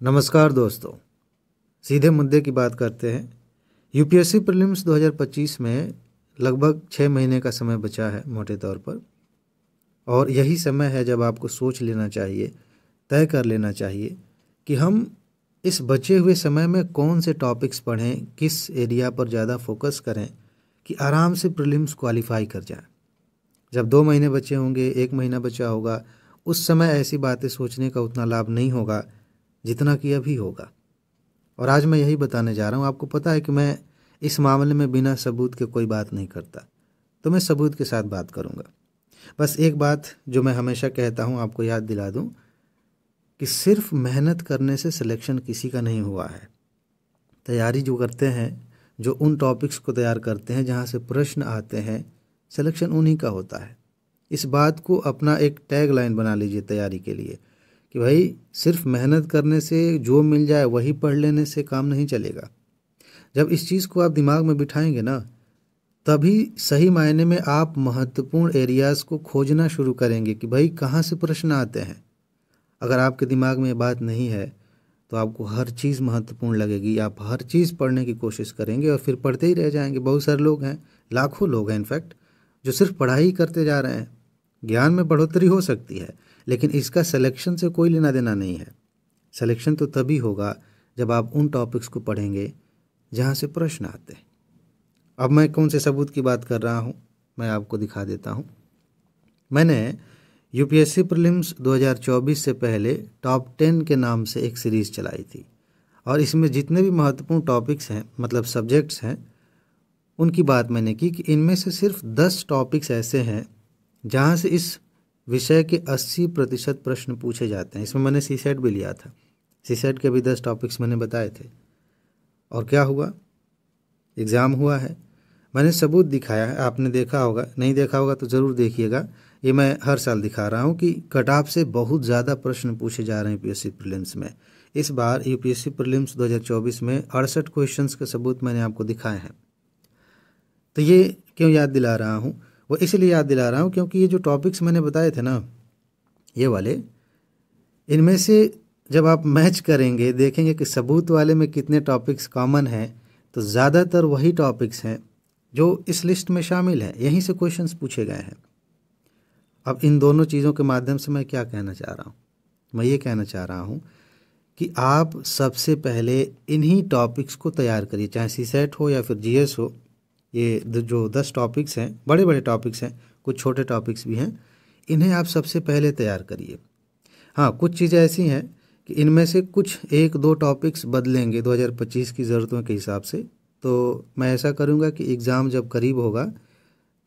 नमस्कार दोस्तों, सीधे मुद्दे की बात करते हैं। यूपीएससी प्रीलिम्स 2025 में लगभग 6 महीने का समय बचा है मोटे तौर पर, और यही समय है जब आपको सोच लेना चाहिए, तय कर लेना चाहिए कि हम इस बचे हुए समय में कौन से टॉपिक्स पढ़ें, किस एरिया पर ज़्यादा फोकस करें कि आराम से प्रीलिम्स क्वालिफाई कर जाए। जब 2 महीने बचे होंगे, 1 महीना बचा होगा, उस समय ऐसी बातें सोचने का उतना लाभ नहीं होगा जितना कि अभी होगा। और आज मैं यही बताने जा रहा हूँ। आपको पता है कि मैं इस मामले में बिना सबूत के कोई बात नहीं करता, तो मैं सबूत के साथ बात करूँगा। बस एक बात जो मैं हमेशा कहता हूँ, आपको याद दिला दूँ कि सिर्फ मेहनत करने से सिलेक्शन किसी का नहीं हुआ है। तैयारी जो करते हैं, जो उन टॉपिक्स को तैयार करते हैं जहाँ से प्रश्न आते हैं, सिलेक्शन उन्हीं का होता है। इस बात को अपना एक टैग लाइन बना लीजिए तैयारी के लिए कि भाई सिर्फ मेहनत करने से, जो मिल जाए वही पढ़ लेने से काम नहीं चलेगा। जब इस चीज़ को आप दिमाग में बिठाएंगे ना, तभी सही मायने में आप महत्वपूर्ण एरियाज़ को खोजना शुरू करेंगे कि भाई कहाँ से प्रश्न आते हैं। अगर आपके दिमाग में ये बात नहीं है तो आपको हर चीज़ महत्वपूर्ण लगेगी, आप हर चीज़ पढ़ने की कोशिश करेंगे और फिर पढ़ते ही रह जाएंगे। बहुत सारे लोग हैं, लाखों लोग हैं इनफैक्ट, जो सिर्फ पढ़ाई करते जा रहे हैं। ज्ञान में बढ़ोतरी हो सकती है, लेकिन इसका सिलेक्शन से कोई लेना देना नहीं है। सिलेक्शन तो तभी होगा जब आप उन टॉपिक्स को पढ़ेंगे जहाँ से प्रश्न आते हैं। अब मैं कौन से सबूत की बात कर रहा हूँ, मैं आपको दिखा देता हूँ। मैंने यूपीएससी प्रीलिम्स 2024 से पहले टॉप 10 के नाम से एक सीरीज़ चलाई थी, और इसमें जितने भी महत्वपूर्ण टॉपिक्स हैं, मतलब सब्जेक्ट्स हैं, उनकी बात मैंने की कि इनमें से सिर्फ 10 टॉपिक्स ऐसे हैं जहाँ से इस विषय के 80% प्रश्न पूछे जाते हैं। इसमें मैंने सीसेट भी लिया था, सीसेट के भी 10 टॉपिक्स मैंने बताए थे। और क्या हुआ, एग्ज़ाम हुआ है। मैंने सबूत दिखाया है, आपने देखा होगा, नहीं देखा होगा तो ज़रूर देखिएगा। ये मैं हर साल दिखा रहा हूँ कि कट ऑफ से बहुत ज़्यादा प्रश्न पूछे जा रहे हैं यूपीएससी प्रीलिम्स में। इस बार यूपीएससी प्रीलिम्स 2024 में 68 क्वेश्चंस के सबूत मैंने आपको दिखाए हैं। तो ये क्यों याद दिला रहा हूँ, वो इसलिए याद दिला रहा हूँ क्योंकि ये जो टॉपिक्स मैंने बताए थे ना, ये वाले, इनमें से जब आप मैच करेंगे, देखेंगे कि सबूत वाले में कितने टॉपिक्स कॉमन हैं, तो ज़्यादातर वही टॉपिक्स हैं जो इस लिस्ट में शामिल हैं। यहीं से क्वेश्चंस पूछे गए हैं। अब इन दोनों चीज़ों के माध्यम से मैं क्या कहना चाह रहा हूँ, मैं ये कहना चाह रहा हूँ कि आप सबसे पहले इन्हीं टॉपिक्स को तैयार करिए, चाहे सीसेट हो या फिर जीएस हो। ये जो 10 टॉपिक्स हैं, बड़े बड़े टॉपिक्स हैं, कुछ छोटे टॉपिक्स भी हैं, इन्हें आप सबसे पहले तैयार करिए। हाँ, कुछ चीज़ें ऐसी हैं कि इनमें से कुछ 1-2 टॉपिक्स बदलेंगे 2025 की ज़रूरतों के हिसाब से। तो मैं ऐसा करूँगा कि एग्ज़ाम जब करीब होगा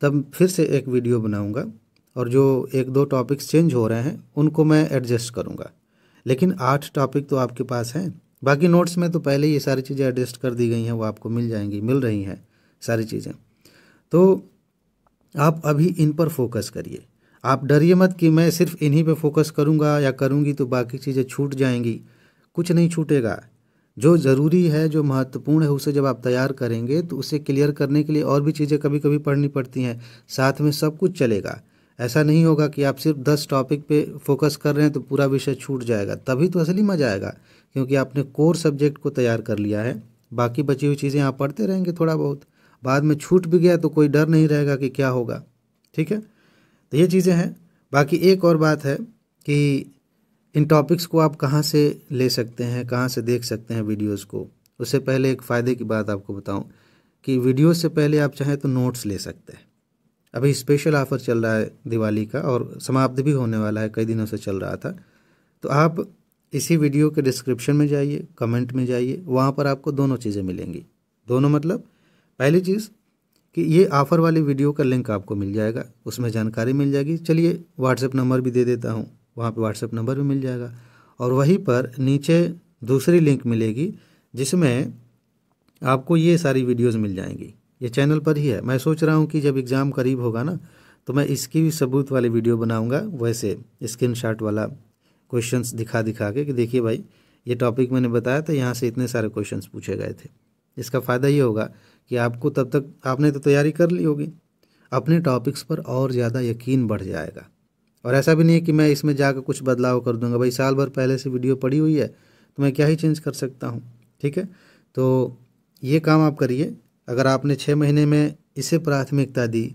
तब फिर से एक वीडियो बनाऊँगा, और जो 1-2 टॉपिक्स चेंज हो रहे हैं उनको मैं एडजस्ट करूँगा। लेकिन 8 टॉपिक तो आपके पास हैं। बाकी नोट्स में तो पहले ही ये सारी चीज़ें एडजस्ट कर दी गई हैं, वो आपको मिल जाएंगी, मिल रही हैं सारी चीज़ें। तो आप अभी इन पर फोकस करिए। आप डरिए मत कि मैं सिर्फ इन्हीं पे फोकस करूँगा या करूँगी तो बाकी चीज़ें छूट जाएंगी। कुछ नहीं छूटेगा। जो ज़रूरी है, जो महत्वपूर्ण है, उसे जब आप तैयार करेंगे तो उसे क्लियर करने के लिए और भी चीज़ें कभी कभी पढ़नी पड़ती हैं, साथ में सब कुछ चलेगा। ऐसा नहीं होगा कि आप सिर्फ 10 टॉपिक पे फोकस कर रहे हैं तो पूरा विषय छूट जाएगा। तभी तो असली मज़ा आएगा, क्योंकि आपने कोर सब्जेक्ट को तैयार कर लिया है। बाकी बची हुई चीज़ें आप पढ़ते रहेंगे थोड़ा बहुत, बाद में छूट भी गया तो कोई डर नहीं रहेगा कि क्या होगा। ठीक है, तो ये चीज़ें हैं। बाकी एक और बात है कि इन टॉपिक्स को आप कहाँ से ले सकते हैं, कहाँ से देख सकते हैं वीडियोज़ को। उससे पहले एक फ़ायदे की बात आपको बताऊं कि वीडियो से पहले आप चाहें तो नोट्स ले सकते हैं। अभी स्पेशल ऑफ़र चल रहा है दिवाली का, और समाप्त भी होने वाला है, कई दिनों से चल रहा था। तो आप इसी वीडियो के डिस्क्रिप्शन में जाइए, कमेंट में जाइए, वहाँ पर आपको दोनों चीज़ें मिलेंगी। दोनों मतलब, पहली चीज़ कि ये ऑफ़र वाली वीडियो का लिंक आपको मिल जाएगा, उसमें जानकारी मिल जाएगी। चलिए व्हाट्सएप नंबर भी दे देता हूँ, वहाँ पे व्हाट्सएप नंबर भी मिल जाएगा। और वहीं पर नीचे दूसरी लिंक मिलेगी जिसमें आपको ये सारी वीडियोस मिल जाएंगी। ये चैनल पर ही है। मैं सोच रहा हूँ कि जब एग्ज़ाम करीब होगा ना, तो मैं इसकी भी सबूत वाली वीडियो बनाऊँगा, वैसे स्क्रीनशॉट वाला, क्वेश्चंस दिखा दिखा के कि देखिए भाई ये टॉपिक मैंने बताया था, यहाँ से इतने सारे क्वेश्चंस पूछे गए थे। इसका फ़ायदा ये होगा कि आपको, तब तक आपने तो तैयारी कर ली होगी, अपने टॉपिक्स पर और ज़्यादा यकीन बढ़ जाएगा। और ऐसा भी नहीं है कि मैं इसमें जाकर कुछ बदलाव कर दूंगा। भाई साल भर पहले से वीडियो पड़ी हुई है तो मैं क्या ही चेंज कर सकता हूँ। ठीक है, तो ये काम आप करिए। अगर आपने 6 महीने में इसे प्राथमिकता दी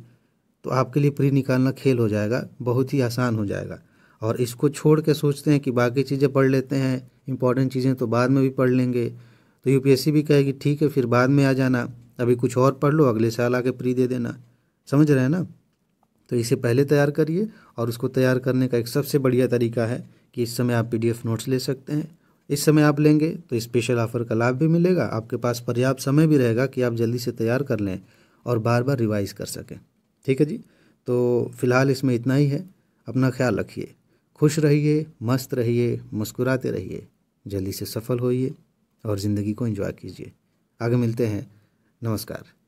तो आपके लिए प्री निकालना खेल हो जाएगा, बहुत ही आसान हो जाएगा। और इसको छोड़ के सोचते हैं कि बाकी चीज़ें पढ़ लेते हैं, इंपॉर्टेंट चीज़ें तो बाद में भी पढ़ लेंगे, तो यूपीएससी भी कहेगी ठीक है फिर बाद में आ जाना, अभी कुछ और पढ़ लो, अगले साल आके प्री दे देना। समझ रहे हैं ना? तो इसे पहले तैयार करिए। और उसको तैयार करने का एक सबसे बढ़िया तरीका है कि इस समय आप पीडीएफ नोट्स ले सकते हैं। इस समय आप लेंगे तो स्पेशल ऑफर का लाभ भी मिलेगा, आपके पास पर्याप्त समय भी रहेगा कि आप जल्दी से तैयार कर लें और बार बार रिवाइज कर सकें। ठीक है जी, तो फिलहाल इसमें इतना ही है। अपना ख्याल रखिए, खुश रहिए, मस्त रहिए, मुस्कुराते रहिए, जल्दी से सफल होइए और ज़िंदगी को एंजॉय कीजिए। आगे मिलते हैं। नमस्कार।